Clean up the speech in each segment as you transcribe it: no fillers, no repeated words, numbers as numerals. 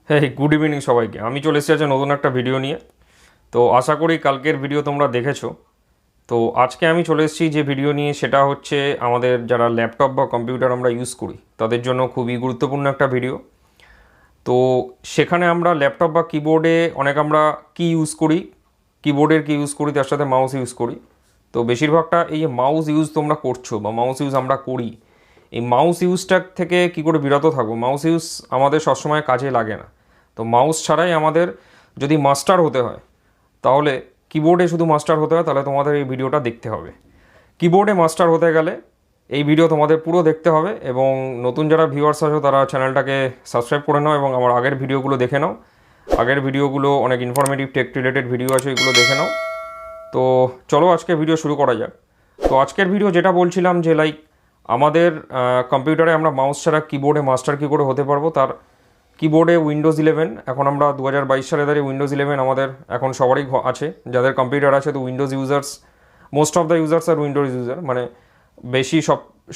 হ্যাঁ, good evening সবাইকে। আমি চলে এসেছি আজকে নতুন একটা ভিডিও নিয়ে। তো আশা করি কালকের ভিডিও তোমরা দেখেছো। তো আজকে আমি চলে এসেছি যে ভিডিও নিয়ে, সেটা হচ্ছে আমাদের যারা ল্যাপটপ বা কম্পিউটার আমরা ইউজ করি তাদের জন্য খুবই গুরুত্বপূর্ণ একটা ভিডিও। তো সেখানে আমরা ল্যাপটপ বা কিবোর্ডে অনেক আমরা কি ইউজ করি, কিবোর্ডের কি ইউজ করি, তার সাথে মাউস ইউজ করি। তো বেশিরভাগটা এই যে মাউস ইউজ তোমরা করছো বা মাউস ইউজ আমরা করি, এই মাউস ইউজটার থেকে কি করে বিরত থাকবো। মাউস ইউজ আমাদের সবসময় কাজে লাগে না। তো মাউস ছাড়াই আমাদের যদি মাস্টার হতে হয়, তাহলে কিবোর্ডে শুধু মাস্টার হতে হয়, তাহলে তোমাদের এই ভিডিওটা দেখতে হবে। কিবোর্ডে মাস্টার হতে গেলে এই ভিডিও তোমাদের পুরো দেখতে হবে, এবং নতুন যারা ভিউয়ার্স আছো তারা চ্যানেলটাকে সাবস্ক্রাইব করে নাও এবং আমার আগের ভিডিওগুলো দেখে নাও। আগের ভিডিওগুলো অনেক ইনফরমেটিভ টেক রিলেটেড ভিডিও আছে, এগুলো দেখে নাও। তো চলো আজকে ভিডিও শুরু করা যাক। তো আজকের ভিডিও যেটা বলছিলাম যে আমাদের কম্পিউটারে আমরা মাউস ছাড়া কিবোর্ডে মাস্টার কী করে হতে পারবো, তার কিবোর্ডে উইন্ডোজ 11, এখন আমরা 2022 সালে দাঁড়িয়ে উইন্ডোজ 11 আমাদের এখন সবারই আছে, যাদের কম্পিউটার আছে। তো Windows users, most of the users are Windows user, মানে বেশি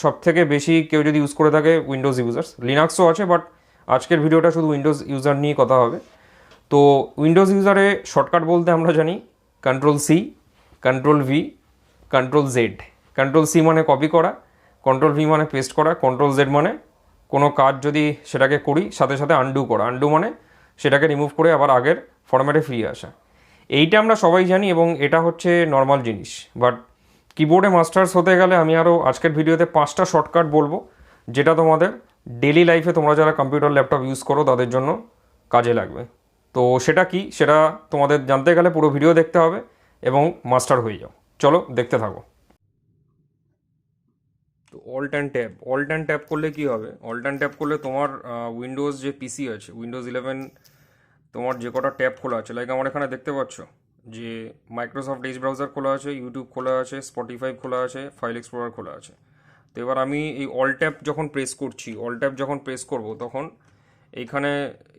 সব থেকে বেশি কেউ যদি ইউজ করে থাকে উইন্ডোজ ইউজার্স। লিনাক্সও আছে, বাট আজকের ভিডিওটা শুধু উইন্ডোজ ইউজার নিয়ে কথা হবে। তো উইন্ডোজ ইউজারে শর্টকাট বলতে আমরা জানি Ctrl+C, Ctrl+V, Ctrl+Z। Ctrl+C মানে কপি করা, Ctrl+V মানে পেস্ট করা, Ctrl+Z মানে কোনো কাজ যদি সেটাকে করি সাথে সাথে আনডু করা। আনডু মানে সেটাকে রিমুভ করে আবার আগের ফরম্যাটে ফিরে আসা। এইটা আমরা সবাই জানি এবং এটা হচ্ছে নর্মাল জিনিস। বাট কিবোর্ডে মাস্টার্স হতে গেলে আমি আরও আজকের ভিডিওতে 5টা শর্টকাট বলবো, যেটা তোমাদের ডেলি লাইফে তোমরা যারা কম্পিউটার ল্যাপটপ ইউজ করো তাদের জন্য কাজে লাগবে। তো সেটা কি, সেটা তোমাদের জানতে গেলে পুরো ভিডিও দেখতে হবে এবং মাস্টার হয়ে যাও। চলো দেখতে থাকো। তো অল্ট অ্যান্ড ট্যাব করলে কি হবে? অল্ট অ্যান্ড ট্যাব করলে তোমার উইন্ডোজ যে পিসি আছে, উইন্ডোজ 11, তোমার যে কটা ট্যাব খোলা আছে, লাইক আমার এখানে দেখতে পাচ্ছ যে মাইক্রোসফট এজ ব্রাউজার খোলা আছে, ইউটিউব খোলা আছে, স্পটিফাই খোলা আছে, ফাইল এক্সপ্লোরার খোলা আছে। তো এবার আমি এই অল ট্যাব যখন প্রেস করছি, অল ট্যাব যখন প্রেস করব, তখন এইখানে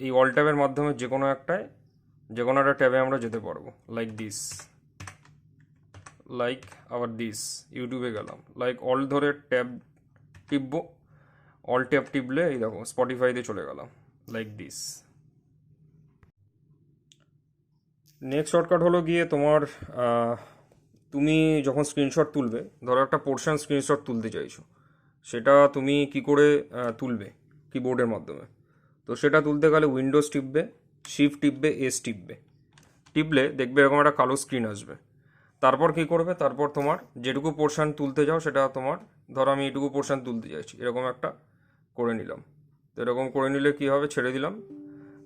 এই অল ট্যাবের মাধ্যমে যে কোনো একটা ট্যাবে আমরা যেতে পারবো। লাইক দিস, লাইক আবার দিস, ইউটিউবে গেলাম, লাইক অল ধরে ট্যাব টিপবো। অল ট্যাব টিপলে এই দেখো স্পটিফাইতে চলে গেলাম, লাইক দিস। নেক্সট শর্টকাট হলো গিয়ে তোমার তুমি যখন স্ক্রিনশট তুলবে, ধরো একটা পোর্শন স্ক্রিনশট তুলতে চাইছো, সেটা তুমি কি করে তুলবে কিবোর্ডের মাধ্যমে। তো সেটা তুলতে গেলে উইন্ডোজ টিপবে, শিফট টিপবে, এস টিপবে। টিপলে দেখবে এরকম একটা কালো স্ক্রিন আসবে। তারপর কি করবে, তারপর তোমার যেটুকু পোর্শন তুলতে যাও সেটা তোমার, ধরো আমি এইটুকু পোর্শন তুলতে চাইছি, এরকম একটা করে নিলাম। তো এরকম করে নিলে কি হবে, ছেড়ে দিলাম,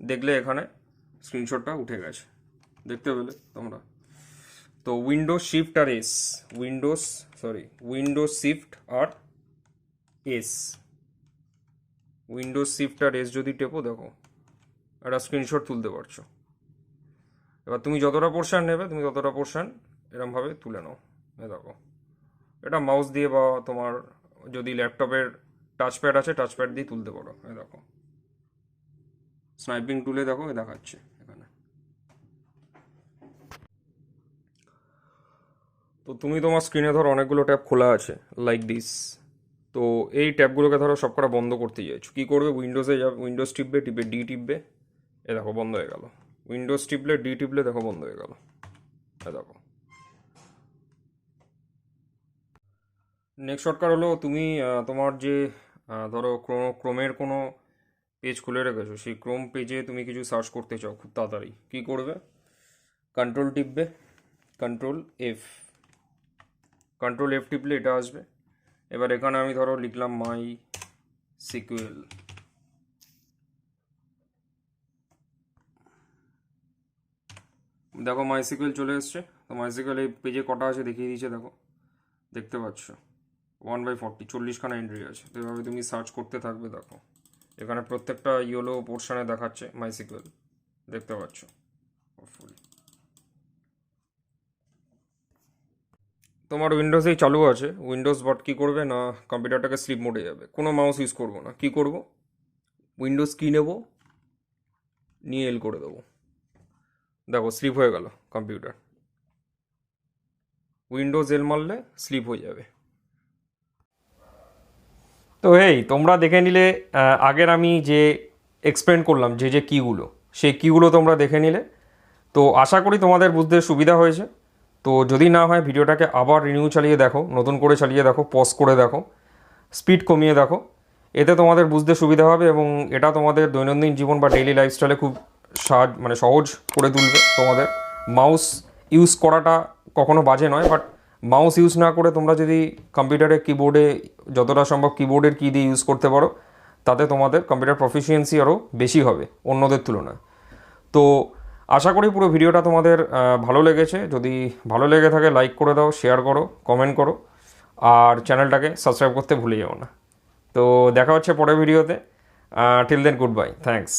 দেখলে এখানে স্ক্রিনশটটা উঠে গেছে, দেখতে পেলে তোমরা। তো উইন্ডোজ শিফট আর এস, যদি টেপো, দেখো একটা স্ক্রিনশট তুলতে পারছো। এবার তুমি যতটা পোর্শন নেবে, তুমি ততটা পোর্শন এরমভাবে তুলে নাও। এ দেখো, এটা মাউস দিয়ে বা তোমার যদি ল্যাপটপের টাচপ্যাড আছে, টাচপ্যাড দিয়ে তুলতে পারো। এ দেখো, স্নাইপিং টুলে দেখো এ দেখাচ্ছে এখানে। তো তুমি তোমার স্ক্রিনে ধরো অনেকগুলো ট্যাব খোলা আছে, লাইক দিস। তো এই ট্যাবগুলোকে ধরো সব কটা বন্ধ করতে চাইছো, কী করবে, উইন্ডোজে যাবে, উইন্ডোজ টিপবে, টিপে ডি টিপবে, এ দেখো বন্ধ হয়ে গেল। উইন্ডোজ টিপলে, ডি টিপলে, দেখো বন্ধ হয়ে গেল। এ দেখো। নেক্সট শর্টকাট হলো তুমি তোমার যে ধরো ক্রোমের কোনো পেজ খুলে রেখেছো, সেই ক্রোম পেজে তুমি কিছু সার্চ করতে চাও খুব তাড়াতাড়ি, কী করবে, কন্ট্রোল টিপবে, কন্ট্রোল এফ, টিপলে এটা আসবে। এবার এখানে আমি ধরো লিখলাম মাই সিকুয়েল। দেখো মাই সিকুয়েল চলে এসছে। তো মাই সিকুয়েল এই পেজে কটা আছে দেখিয়ে দিয়েছে, দেখো, দেখতে পাচ্ছ 1/40, 40খানা এন্ট্রি আছে। তো এভাবে তুমি সার্চ করতে থাকবে। দেখো এখানে প্রত্যেকটা ইয়েলো পোর্শনে দেখাচ্ছে মাই সিকুয়েল, দেখতে পাচ্ছ হোপফুলি। তোমার উইন্ডোজেই চালু আছে উইন্ডোজ, বাট কী করবে না, কম্পিউটারটাকে স্লিপ মোডে যাবে, কোনো মাউস ইউজ করবো না। কী করবো, উইন্ডোজ কি নেবো, নিয়ে এল করে দেবো, দেখো স্লিপ হয়ে গেল কম্পিউটার। উইন্ডোজ এল মারলে স্লিপ হয়ে যাবে। তো এই তোমরা দেখে নিলে আগের আমি যে এক্সপ্লেন করলাম যে যে কীগুলো, সেই কিগুলো তোমরা দেখে নিলে। তো আশা করি তোমাদের বুঝতে সুবিধা হয়েছে। তো যদি না হয় ভিডিওটাকে আবার রিনিউ চালিয়ে দেখো, নতুন করে চালিয়ে দেখো, পজ করে দেখো, স্পিড কমিয়ে দেখো, এতে তোমাদের বুঝতে সুবিধা হবে এবং এটা তোমাদের দৈনন্দিন জীবন বা ডেইলি লাইফস্টাইলে খুব সহজ করে তুলবে তোমাদের। মাউস ইউজ করাটা কখনো বাজে নয়, বাট মাউস ইউজ না করে তোমরা যদি কম্পিউটারে কিবোর্ডে যতটা সম্ভব কিবোর্ডের কি দিয়ে ইউজ করতে পারো, তাতে তোমাদের কম্পিউটার প্রফিসিয়েন্সি আরও বেশি হবে অন্যদের তুলনায়। তো আশা করি পুরো ভিডিওটা তোমাদের ভালো লেগেছে। যদি ভালো লেগে থাকে লাইক করে দাও, শেয়ার করো, কমেন্ট করো, আর চ্যানেলটাকে সাবস্ক্রাইব করতে ভুলে যাও না। তো দেখা হচ্ছে পরের ভিডিওতে। Till then, good bye, thanks.